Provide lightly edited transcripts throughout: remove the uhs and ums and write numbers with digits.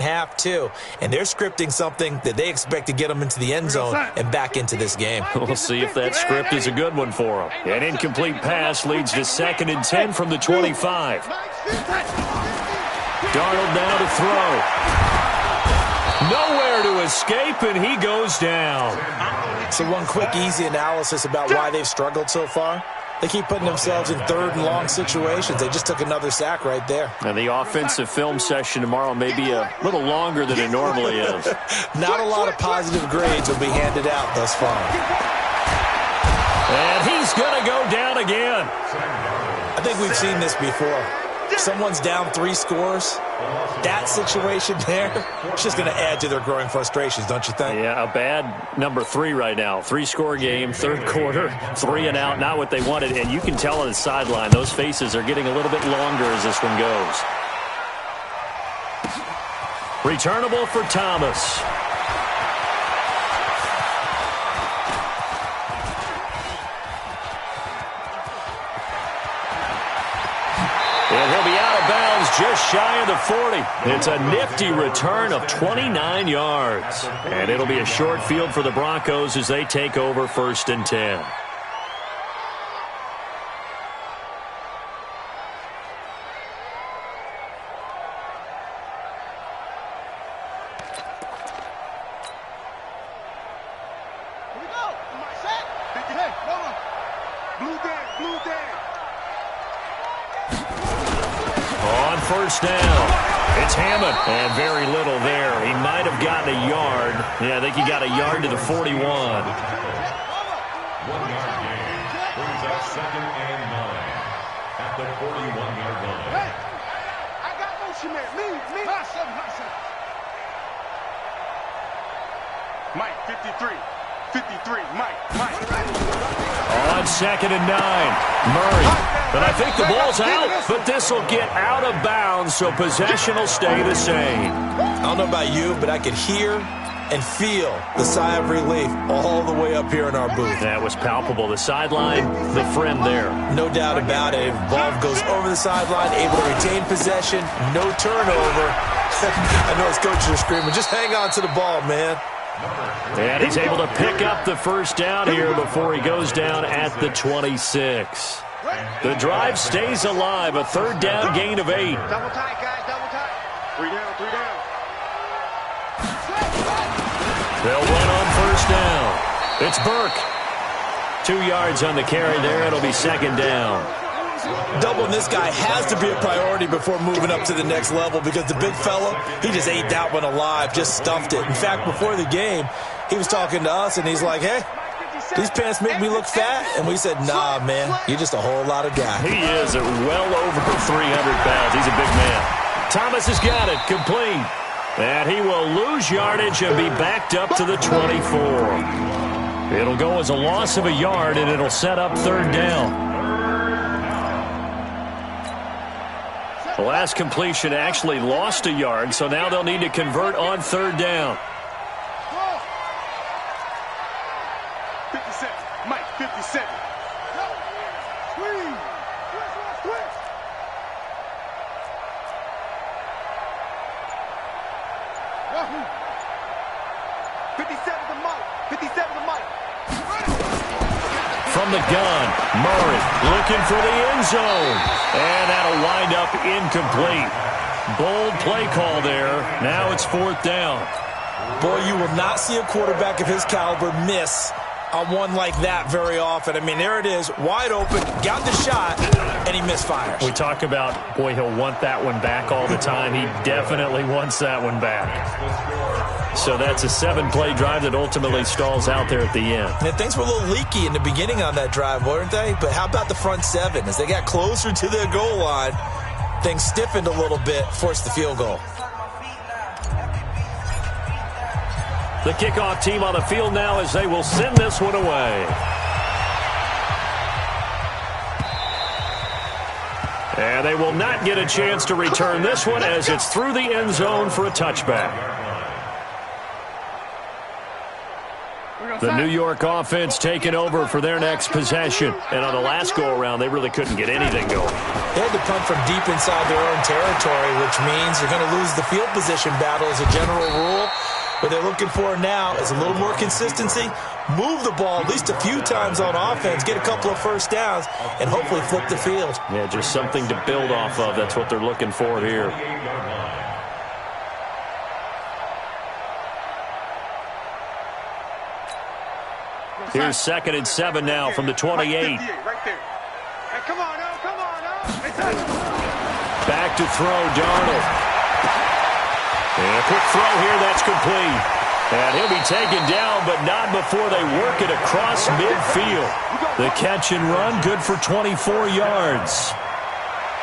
half too, and they're scripting something that they expect to get them into the end zone and back into this game. We'll see if that script is a good one for them. An incomplete pass leads to 2nd and 10 from the 25. Darnold now to throw. Nowhere to escape, and he goes down. So one quick, easy analysis about why they've struggled so far. They keep putting themselves in 3rd and long situations. They just took another sack right there. And the offensive film session tomorrow may be a little longer than it normally is. Not a lot of positive grades will be handed out thus far. And he's going to go down again. I think we've seen this before. Someone's down 3 scores. That situation there, it's just going to add to their growing frustrations, don't you think? Yeah, a bad number 3 right now. 3-score game, 3rd quarter, 3 and out, not what they wanted. And you can tell on the sideline, those faces are getting a little bit longer as this one goes. Returnable for Thomas. And he'll be out of bounds just shy of the 40. It's a nifty return of 29 yards. And it'll be a short field for the Broncos as they take over 1st and 10. Down. It's Hammond, and very little there. He might have gotten a yard. Yeah, I think he got a yard to the 41. 1 yard gain brings up 2nd and 9 at the 41-yard line. Hey, I got motion there. Me. Mike, 53, Mike. On 2nd and 9, Murray. But I think the ball's out, but this will get out of bounds, so possession will stay the same. I don't know about you, but I could hear and feel the sigh of relief all the way up here in our booth. That was palpable. The sideline, the friend there. No doubt about it. Ball goes over the sideline, able to retain possession, no turnover. I know his coaches are screaming, just hang on to the ball, man. And he's able to pick up the 1st down here before he goes down at the 26. The drive stays alive, a 3rd down gain of 8. Double tight, guys, double tight. 3 down. They'll run on 1st down. It's Burke. 2 yards on the carry there. It'll be 2nd down. Doubling this guy has to be a priority before moving up to the next level because the big fella, he just ate that one alive, just stuffed it. In fact, before the game, he was talking to us, and he's like, hey, these pants make me look fat? And we said, nah, man, you're just a whole lot of guy. He is at well over 300 pounds. He's a big man. Thomas has got it, complete. And he will lose yardage and be backed up to the 24. It'll go as a loss of a yard, and it'll set up 3rd down. The last completion actually lost a yard, so now they'll need to convert on 3rd down. 57, Mike, 57. Squeeze. 57 to Mike. 57 to Mike. From the gun, Murray looking for the end zone. And that'll wind up incomplete. Bold play call there. Now it's 4th down. Boy, you will not see a quarterback of his caliber miss on one like that very often. I mean, there it is, wide open, got the shot, and he misfires. We talk about, boy, he'll want that one back all the time. He definitely wants that one back. So that's a 7-play drive that ultimately stalls out there at the end. And things were a little leaky in the beginning on that drive, weren't they? But how about the front 7? As they got closer to the goal line, things stiffened a little bit, forced the field goal. The kickoff team on the field now as they will send this one away. And they will not get a chance to return this one as it's through the end zone for a touchback. The New York offense taking over for their next possession. And on the last go-around, they really couldn't get anything going. They had to punt from deep inside their own territory, which means you're going to lose the field position battle as a general rule. What they're looking for now is a little more consistency, move the ball at least a few times on offense, get a couple of first downs, and hopefully flip the field. Yeah, just something to build off of. That's what they're looking for here. Here's 2nd and 7 now from the 28. Right there. Hey, come on, come on, Back to throw, Darnold. And a quick throw here, that's complete. And he'll be taken down, but not before they work it across midfield. The catch and run, good for 24 yards.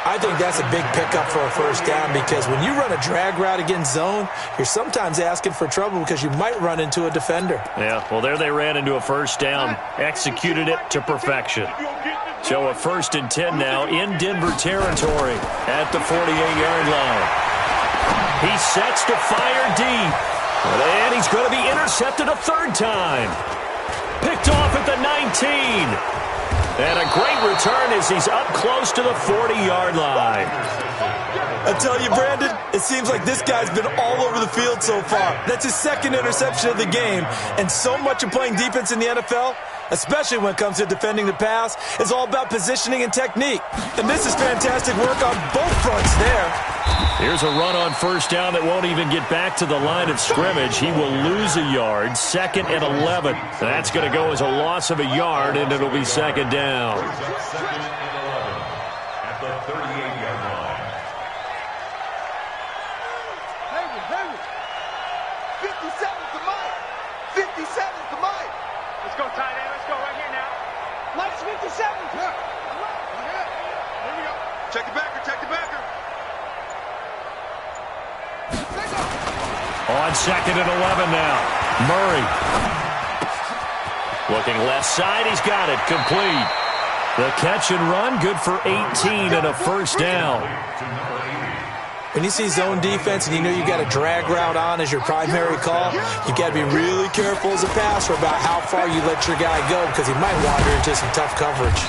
I think that's a big pickup for a first down because when you run a drag route against zone, you're sometimes asking for trouble because you might run into a defender. Yeah, well, there they ran into a first down, executed it to perfection. So a 1st and 10 now in Denver territory at the 48-yard line. He sets to fire deep. And he's going to be intercepted a 3rd time. Picked off at the 19. And a great return as he's up close to the 40-yard line. I tell you, Brandon, it seems like this guy's been all over the field so far. That's his 2nd interception of the game. And so much of playing defense in the NFL, especially when it comes to defending the pass, is all about positioning and technique. And this is fantastic work on both fronts there. Here's a run on 1st down that won't even get back to the line of scrimmage. He will lose a yard, 2nd and 11. That's going to go as a loss of a yard, and it'll be 2nd down. 2nd and 11 at the 38-yard line. 57's the mic. 57's the mic. Let's go, tight end. Let's go right here now. Lights 57. Yeah. Here we go. Check the backer. Check the backer. On 2nd and 11 now. Murray. Looking left side. He's got it. Complete. The catch and run. Good for 18 and a 1st down. When you see zone defense and you know you got a drag route on as your primary call, you got to be really careful as a passer about how far you let your guy go because he might wander into some tough coverage.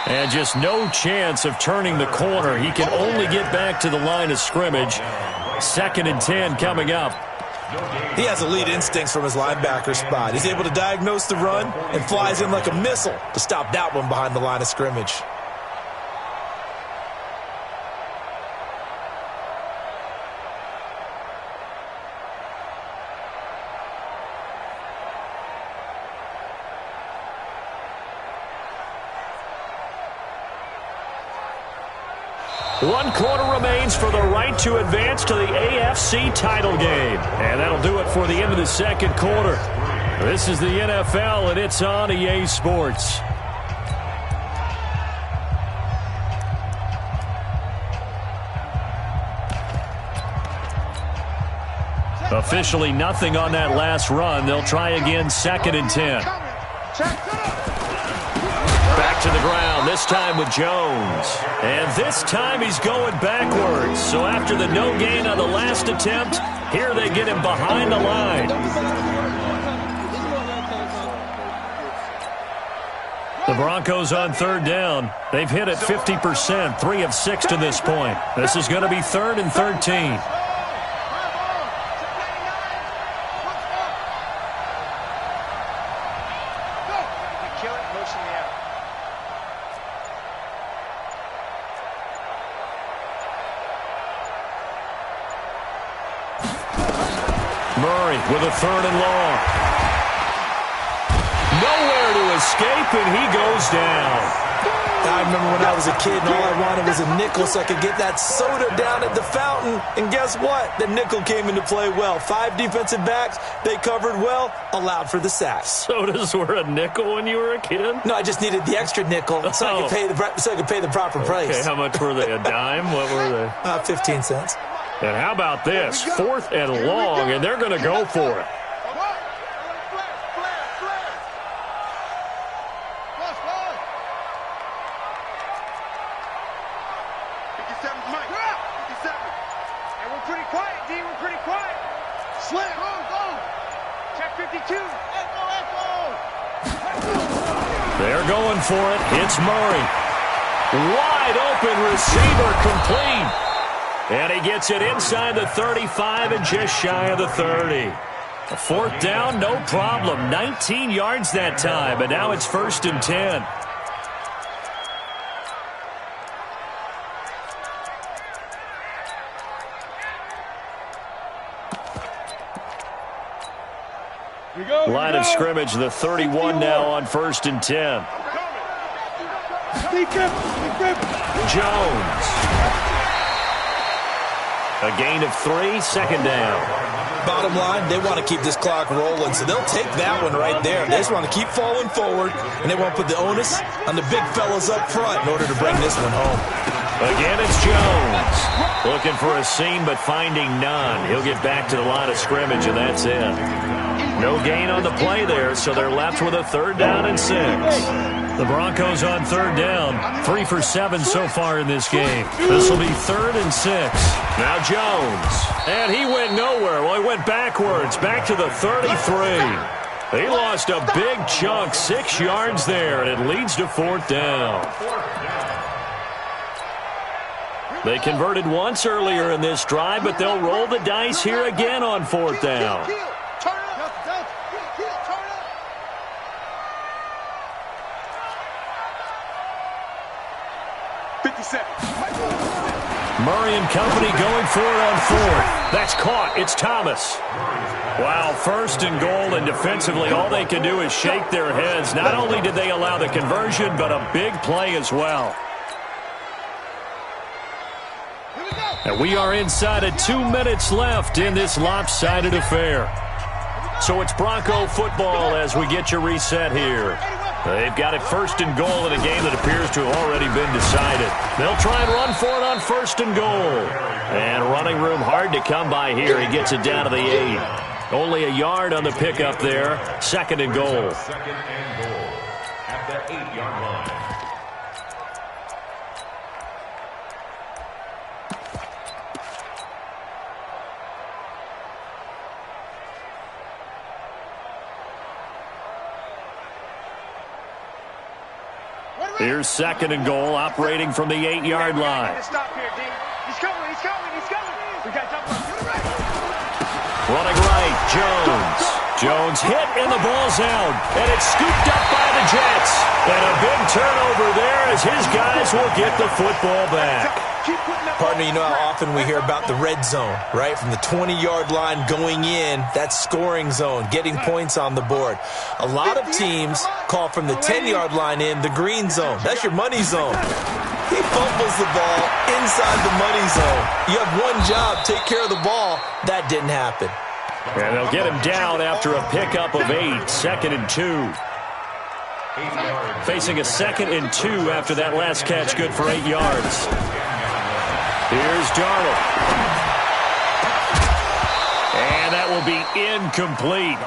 And just no chance of turning the corner. He can only get back to the line of scrimmage. 2nd and 10 coming up. He has elite instincts from his linebacker spot. He's able to diagnose the run and flies in like a missile to stop that one behind the line of scrimmage. One quarter remains for the right to advance to the AFC title game. And that'll do it for the end of the 2nd quarter. This is the NFL, and it's on EA Sports. Officially nothing on that last run. They'll try again, 2nd and 10. Back to the ground, this time with Jones. And this time he's going backwards. So after the no gain on the last attempt, here they get him behind the line. The Broncos on 3rd down. They've hit it 50%, 3 of 6 to this point. This is going to be 3rd and 13. Murray with a 3rd and long. Nowhere to escape, and he goes down. I remember when I was a kid and all I wanted was a nickel so I could get that soda down at the fountain. And guess what? The nickel came into play well. 5 defensive backs, they covered well, allowed for the sacks. Sodas were a nickel when you were a kid? No, I just needed the extra nickel so I could pay the proper price. Okay, how much were they? A dime? What were they? 15 cents. And how about this? 4th and long, and they're going to go for it. And we're pretty quiet, D. We're pretty quiet. Slam. Go. Check 52. Echo. They're going for it. It's Murray. Wide open receiver, complete. And he gets it inside the 35 and just shy of the 30. A fourth down, no problem. 19 yards that time, and now it's 1st and 10. Line of scrimmage, the 31 now on 1st and 10. Jones. A gain of 3, 2nd down. Bottom line, they want to keep this clock rolling, so they'll take that one right there. They just want to keep falling forward, and they want to put the onus on the big fellas up front in order to bring this one home. Again, it's Jones. Looking for a seam, but finding none. He'll get back to the line of scrimmage, and that's it. No gain on the play there, so they're left with a 3rd down and 6. The Broncos on 3rd down. 3 for 7 so far in this game. This will be 3rd and 6. Now Jones. And he went nowhere. Well, he went backwards. Back to the 33. He lost a big chunk. 6 yards there, and it leads to 4th down. They converted once earlier in this drive, but they'll roll the dice here again on 4th down. Murray and company going for it on 4th. That's caught. It's Thomas. Wow, 1st and goal, and defensively all they can do is shake their heads. Not only did they allow the conversion, but a big play as well. And we are inside of 2 minutes left in this lopsided affair. So it's Bronco football as we get you reset here. They've got it 1st and goal in a game that appears to have already been decided. They'll try and run for it on 1st and goal. And running room hard to come by here. He gets it down to the 8. Only a yard on the pickup there. 2nd and goal. 2nd and goal at the 8-yard line. Here's 2nd and goal, operating from the 8-yard line. Stop here, D. He's coming, he's coming, he's coming. We got to jump up. Running right, Jones. Jones hit, and the ball's out. And it's scooped up by the Jets. And a big turnover there as his guys will get the football back. Partner, you know how often we hear about the red zone, right? From the 20-yard line going in, that's scoring zone, getting points on the board. A lot of teams call from the 10-yard line in the green zone. That's your money zone. He fumbles the ball inside the money zone. You have one job, take care of the ball. That didn't happen. And they'll get him down after a pickup of 8, 2nd and 2. Facing a 2nd and 2 after that last catch, good for 8 yards. Here's Darnold. And that will be incomplete.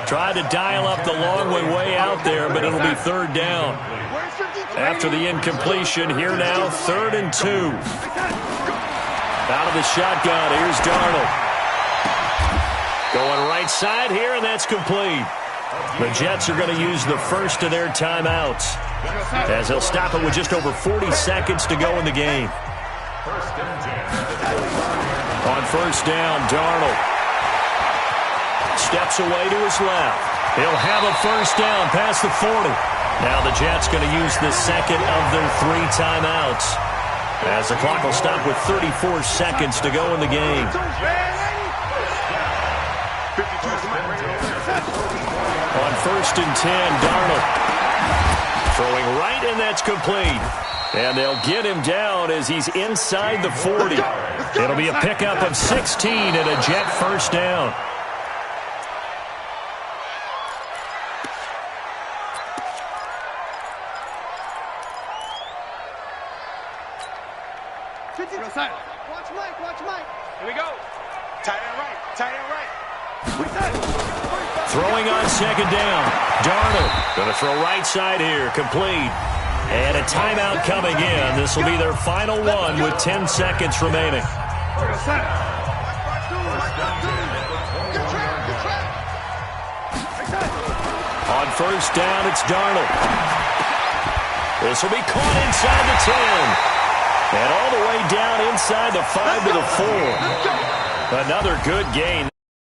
Tried to dial up the long way out there, but it'll be 3rd down. After the incompletion, here now, 3rd and 2. Out of the shotgun, here's Darnold. Going right side here, and that's complete. The Jets are going to use the first of their timeouts, as they'll stop it with just over 40 seconds to go in the game. On 1st down, Darnold steps away to his left. He'll have a 1st down past the 40. Now the Jets going to use the 2nd of their 3 timeouts, as the clock will stop with 34 seconds to go in the game. On 1st and 10, Darnold throwing right, and that's complete. And they'll get him down as he's inside the 40. It'll be a pickup of 16 and a Jet 1st down. Watch Mike, watch Mike. Here we go. Tight end right, tight end right. Throwing on 2nd down. Darnold going to throw right side here, complete. And a timeout coming in. This will be their final one with 10 seconds remaining. On 1st down, it's Darnold. This will be caught inside the 10. And all the way down inside the 5 to the 4. Another good gain.